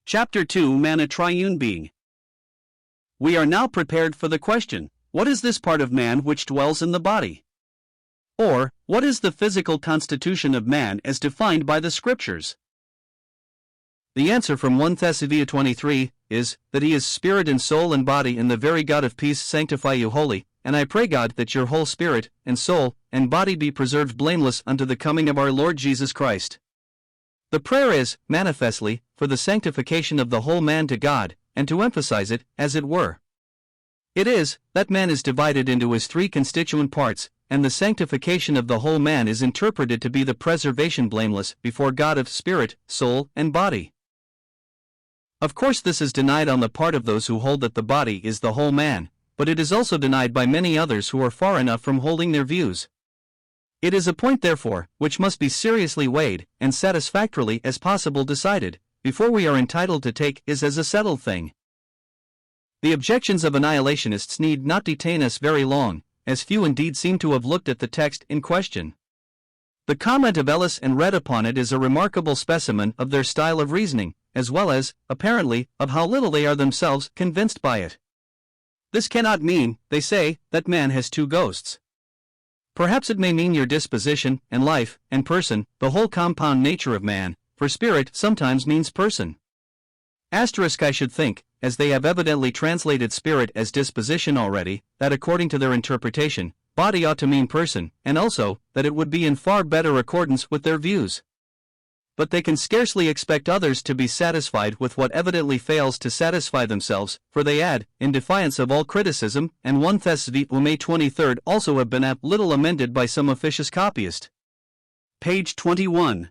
Chapter 2 Man a Triune Being. We are now prepared for the question, what is this part of man which dwells in the body? Or, what is the physical constitution of man as defined by the Scriptures? The answer from 1 Thessalonians 23 is, that he is spirit and soul and body, and the very God of peace sanctify you wholly, and I pray God that your whole spirit, and soul, and body be preserved blameless unto the coming of our Lord Jesus Christ. The prayer is, manifestly, for the sanctification of the whole man to God, and to emphasize it, as it were. It is, that man is divided into his three constituent parts, and the sanctification of the whole man is interpreted to be the preservation blameless before God of spirit, soul, and body. Of course, this is denied on the part of those who hold that the body is the whole man, but it is also denied by many others who are far enough from holding their views. It is a point, therefore, which must be seriously weighed, and satisfactorily as possible decided, before we are entitled to take it as a settled thing. The objections of annihilationists need not detain us very long, as few indeed seem to have looked at the text in question. The comment of Ellis and Red upon it is a remarkable specimen of their style of reasoning, as well as, apparently, of how little they are themselves convinced by it. This cannot mean, they say, that man has two ghosts. Perhaps it may mean your disposition, and life, and person, the whole compound nature of man, for spirit sometimes means person. Asterisk, I should think, as they have evidently translated spirit as disposition already, that according to their interpretation, body ought to mean person, and also, that it would be in far better accordance with their views. But they can scarcely expect others to be satisfied with what evidently fails to satisfy themselves, for they add, in defiance of all criticism, and 1 Thessalonians May 23 also have been a little amended by some officious copyist. Page 21.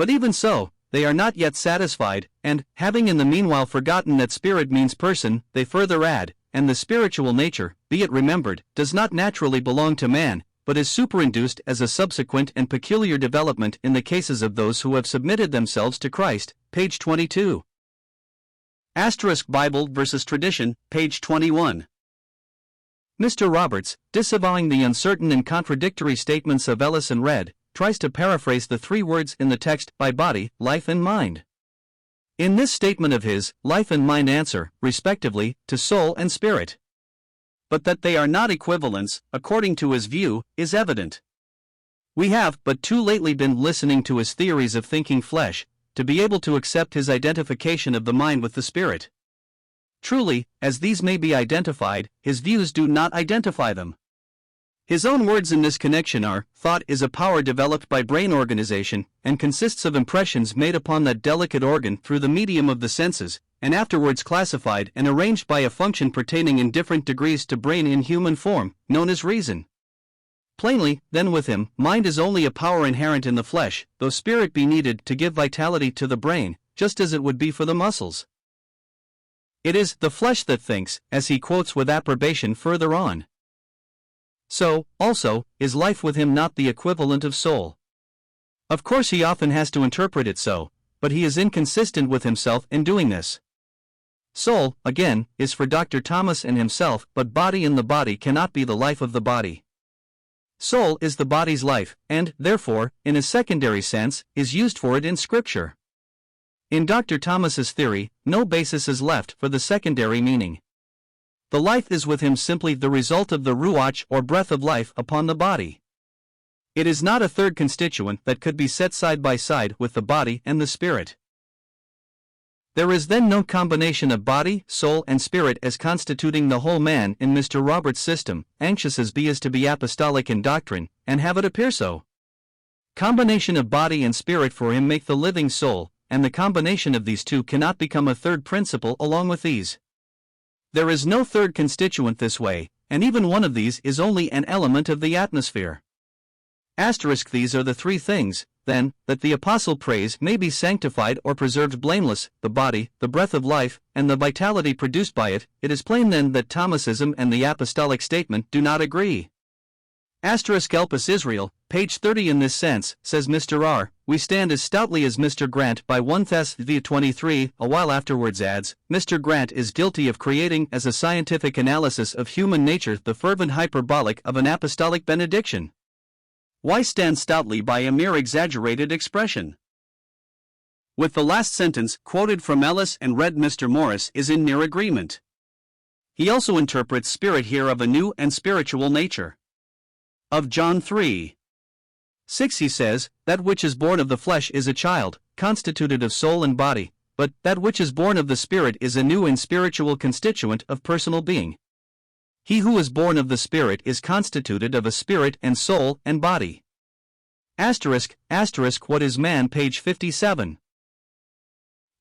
But even so, they are not yet satisfied, and, having in the meanwhile forgotten that spirit means person, they further add, and the spiritual nature, be it remembered, does not naturally belong to man, but is superinduced as a subsequent and peculiar development in the cases of those who have submitted themselves to Christ, page 22. Asterisk Bible versus Tradition, page 21. Mr. Roberts, disavowing the uncertain and contradictory statements of Ellis and Red, tries to paraphrase the three words in the text by body, life and mind. In this statement of his, life and mind answer, respectively, to soul and spirit. But that they are not equivalents, according to his view, is evident. We have but too lately been listening to his theories of thinking flesh, to be able to accept his identification of the mind with the spirit. Truly, as these may be identified, his views do not identify them. His own words in this connection are, thought is a power developed by brain organization, and consists of impressions made upon that delicate organ through the medium of the senses, and afterwards classified and arranged by a function pertaining in different degrees to brain in human form, known as reason. Plainly, then with him, mind is only a power inherent in the flesh, though spirit be needed to give vitality to the brain, just as it would be for the muscles. It is the flesh that thinks, as he quotes with approbation further on. So, also, is life with him not the equivalent of soul? Of course he often has to interpret it so, but he is inconsistent with himself in doing this. Soul, again, is for Dr. Thomas and himself, but body in the body cannot be the life of the body. Soul is the body's life, and, therefore, in a secondary sense, is used for it in Scripture. In Dr. Thomas's theory, no basis is left for the secondary meaning. The life is with him simply the result of the ruach or breath of life upon the body. It is not a third constituent that could be set side by side with the body and the spirit. There is then no combination of body, soul, and spirit as constituting the whole man in Mr. Roberts' system, anxious as he is to be apostolic in doctrine, and have it appear so. Combination of body and spirit for him make the living soul, and the combination of these two cannot become a third principle along with these. There is no third constituent this way, and even one of these is only an element of the atmosphere. Asterisk, these are the three things, then, that the apostle prays may be sanctified or preserved blameless, the body, the breath of life, and the vitality produced by it. It is plain then that Thomasism and the apostolic statement do not agree. Asterisk Elpis Israel, page 30. In this sense, says Mr. R., we stand as stoutly as Mr. Grant by 1 Thessalonians 23, a while afterwards adds, Mr. Grant is guilty of creating as a scientific analysis of human nature the fervent hyperbolic of an apostolic benediction. Why stand stoutly by a mere exaggerated expression? with the last sentence quoted from Ellis and read Mr. Morris is in near agreement. He also interprets spirit here of a new and spiritual nature. Of John 3:6 he says, "That which is born of the flesh is a child, constituted of soul and body, but that which is born of the Spirit is a new and spiritual constituent of personal being. He who is born of the Spirit is constituted of a spirit and soul and body." Asterisk, what is man, page 57.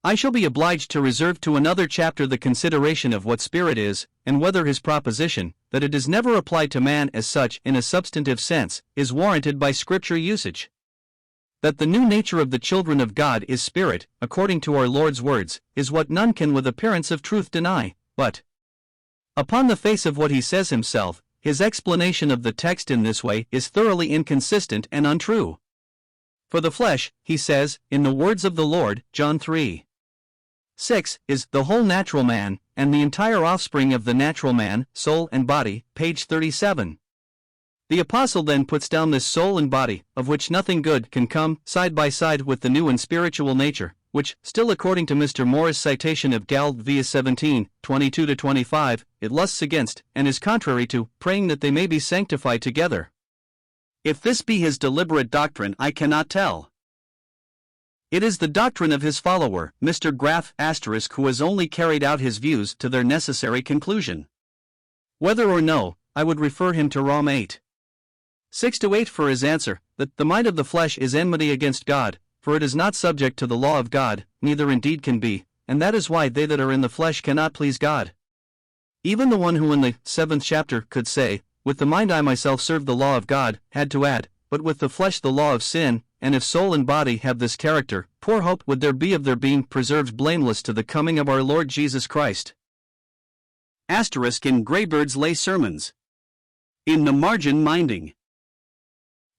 I shall be obliged to reserve to another chapter the consideration of what spirit is, and whether his proposition, that it is never applied to man as such in a substantive sense, is warranted by Scripture usage. That the new nature of the children of God is spirit, according to our Lord's words, is what none can with appearance of truth deny, but upon the face of what he says himself, his explanation of the text in this way is thoroughly inconsistent and untrue. For the flesh, he says, in the words of the Lord, John 3:6, is the whole natural man, and the entire offspring of the natural man, soul and body, page 37. The apostle then puts down this soul and body, of which nothing good can come, side by side with the new and spiritual nature, which, still according to Mr. Moore's citation of Gal. v. 17:22-25, it lusts against, and is contrary to, praying that they may be sanctified together. If this be his deliberate doctrine, I cannot tell. It is the doctrine of his follower, Mr. Graff**, who has only carried out his views to their necessary conclusion. Whether or no, I would refer him to Rom 8:6-8 for his answer, that the mind of the flesh is enmity against God, for it is not subject to the law of God, neither indeed can be, and that is why they that are in the flesh cannot please God. Even the one who in the 7th chapter could say, "With the mind I myself serve the law of God," had to add, "but with the flesh the law of sin," and if soul and body have this character, poor hope would there be of their being preserved blameless to the coming of our Lord Jesus Christ. Asterisk in Greybird's Lay Sermons. In the margin minding.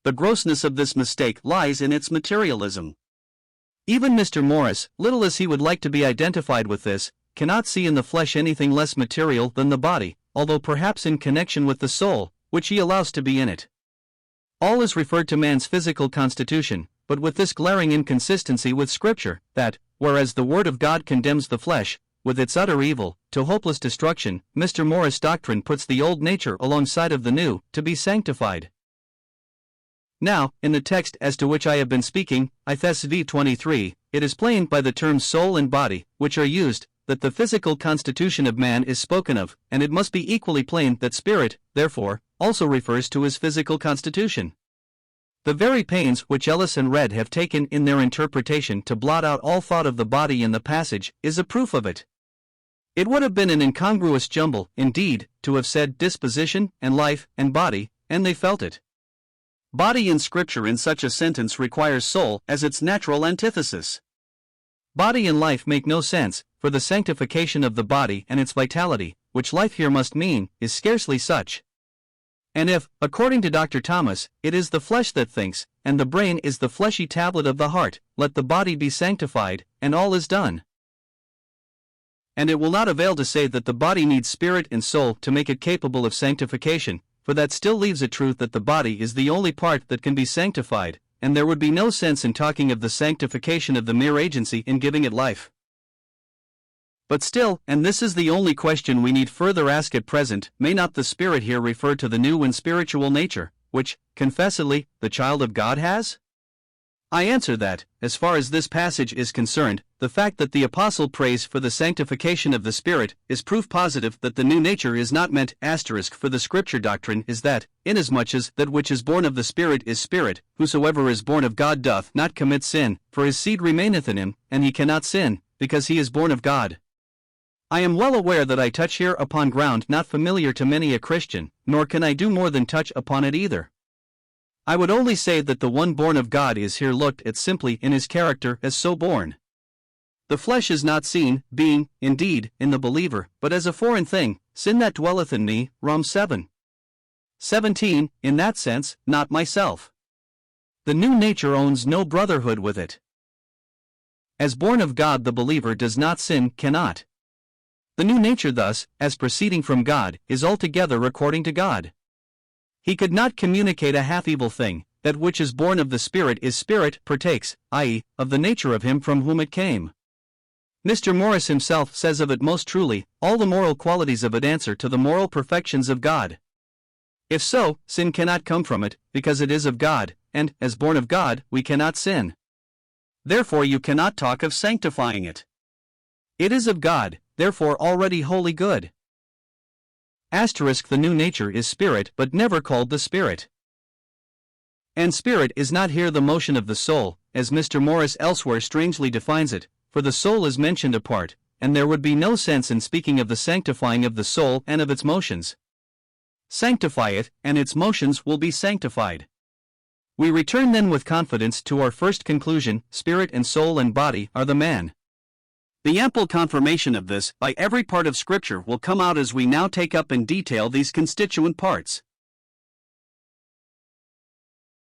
The grossness of this mistake lies in its materialism. Even Mr. Morris, little as he would like to be identified with this, cannot see in the flesh anything less material than the body, although perhaps in connection with the soul, which he allows to be in it. All is referred to man's physical constitution, but with this glaring inconsistency with Scripture, that, whereas the Word of God condemns the flesh, with its utter evil, to hopeless destruction, Mr. Morris' doctrine puts the old nature alongside of the new, to be sanctified. Now, in the text as to which I have been speaking, Appendices v. 23, it is plain by the terms soul and body, which are used, that the physical constitution of man is spoken of, and it must be equally plain that spirit, therefore, also refers to his physical constitution. The very pains which Ellis and Red have taken in their interpretation to blot out all thought of the body in the passage is a proof of it. It would have been an incongruous jumble, indeed, to have said disposition, and life, and body, and they felt it. Body in Scripture in such a sentence requires soul as its natural antithesis. Body and life make no sense, for the sanctification of the body and its vitality, which life here must mean, is scarcely such. And if, according to Dr. Thomas, it is the flesh that thinks, and the brain is the fleshy tablet of the heart, let the body be sanctified, and all is done. And it will not avail to say that the body needs spirit and soul to make it capable of sanctification, for that still leaves a truth that the body is the only part that can be sanctified, and there would be no sense in talking of the sanctification of the mere agency in giving it life. But still, and this is the only question we need further ask at present, may not the Spirit here refer to the new and spiritual nature, which, confessedly, the child of God has? I answer that, as far as this passage is concerned, the fact that the Apostle prays for the sanctification of the Spirit is proof positive that the new nature is not meant. For the Scripture doctrine is that, inasmuch as that which is born of the Spirit is spirit, whosoever is born of God doth not commit sin, for his seed remaineth in him, and he cannot sin, because he is born of God. I am well aware that I touch here upon ground not familiar to many a Christian, nor can I do more than touch upon it either. I would only say that the one born of God is here looked at simply in his character as so born. The flesh is not seen, being, indeed, in the believer, but as a foreign thing, sin that dwelleth in me, Rom 7:17, in that sense, not myself. The new nature owns no brotherhood with it. As born of God, the believer does not sin, cannot. The new nature thus, as proceeding from God, is altogether according to God. He could not communicate a half-evil thing, that which is born of the Spirit is spirit, partakes, i.e., of the nature of him from whom it came. Mr. Morris himself says of it most truly, all the moral qualities of it answer to the moral perfections of God. If so, sin cannot come from it, because it is of God, and, as born of God, we cannot sin. Therefore you cannot talk of sanctifying it. It is of God, therefore already wholly good. The new nature is spirit but never called the Spirit. And spirit is not here the motion of the soul, as Mr. Morris elsewhere strangely defines it, for the soul is mentioned apart, and there would be no sense in speaking of the sanctifying of the soul and of its motions. Sanctify it, and its motions will be sanctified. We return then with confidence to our first conclusion: spirit and soul and body are the man. The ample confirmation of this by every part of Scripture will come out as we now take up in detail these constituent parts.